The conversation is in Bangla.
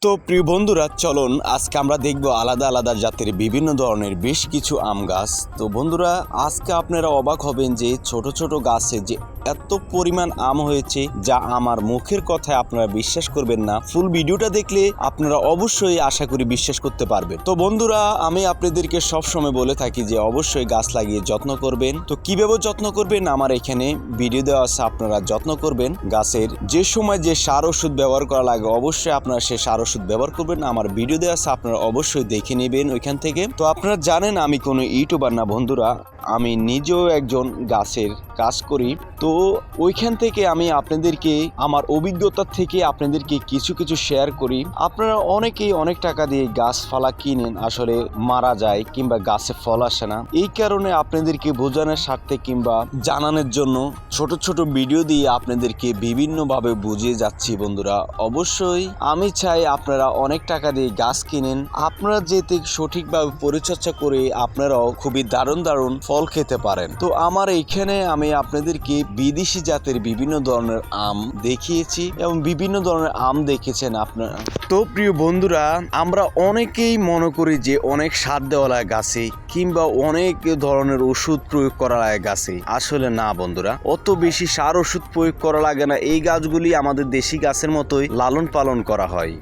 তো প্রিয় বন্ধুরা, চলুন আজকে আমরা দেখব আলাদা আলাদা জাতের বিভিন্ন ধরনের বেশ কিছু আম গাছ। তো বন্ধুরা, আজকে আপনারা অবাক হবেন যে ছোট ছোট গাছে যে এত পরিমাণ আম হয়েছে, যা আমার মুখের কথায় আপনারা বিশ্বাস করবেন না। ফুল ভিডিওটা দেখলে আপনারা অবশ্যই আশা করি বিশ্বাস করতে পারবেন। তো বন্ধুরা, আমি আপনাদেরকে সব সময় বলে থাকি যে অবশ্যই গাছ লাগিয়ে যত্ন করবেন। তো কিভাবে যত্ন করবেন আমার এখানে ভিডিও দেওয়া আছে, আপনারা যত্ন করবেন। গাছের যে সময় যে সার ওষুধ ব্যবহার করা লাগে অবশ্যই আপনারা সে সার ওষুধ ব্যবহার করবেন। আমার ভিডিও দেওয়া আছে, আপনারা অবশ্যই দেখে নেবেন ওইখান থেকে। তো আপনারা জানেন আমি কোনো ইউটিউবার না বন্ধুরা, আমি নিজেও একজন গাছের কাজ করি। তো ওইখান থেকে আমি আপনাদেরকে আমার অভিজ্ঞতা থেকে আপনাদেরকে কিছু কিছু শেয়ার করি। আপনারা অনেকেই অনেক টাকা দিয়ে গাছপালা কিনেন, আসলে মারা যায় কিংবা গাছে ফল আসে না। এই কারণে আপনাদেরকে বোঝানোর স্বার্থে কিংবা জানানোর জন্য ছোট ছোট ভিডিও দিয়ে আপনাদেরকে বিভিন্নভাবে বুঝিয়ে যাচ্ছি বন্ধুরা। অবশ্যই আমি চাই আপনারা অনেক টাকা দিয়ে গাছ কিনেন, আপনারা যেতে সঠিকভাবে পরিচর্যা করে আপনারাও খুবই দারুণ দারুণ ফল খেতে পারেন। তো আমার এইখানে আমি আপনাদেরকে বিদেশি জাতের বিভিন্ন ধরনের আম দেখিয়েছি এবং বিভিন্ন ধরনের আম দেখেছেন আপনারা। তো প্রিয় বন্ধুরা, আমরা অনেকেই মনে করি যে অনেক সার দেওয়া লাগে গাছে কিংবা অনেক ধরনের ওষুধ প্রয়োগ করা লাগে গাছে। আসলে না বন্ধুরা, অত বেশি সার ওষুধ প্রয়োগ করা লাগে না। এই গাছগুলি আমাদের দেশি গাছের মতোই লালন পালন করা হয়।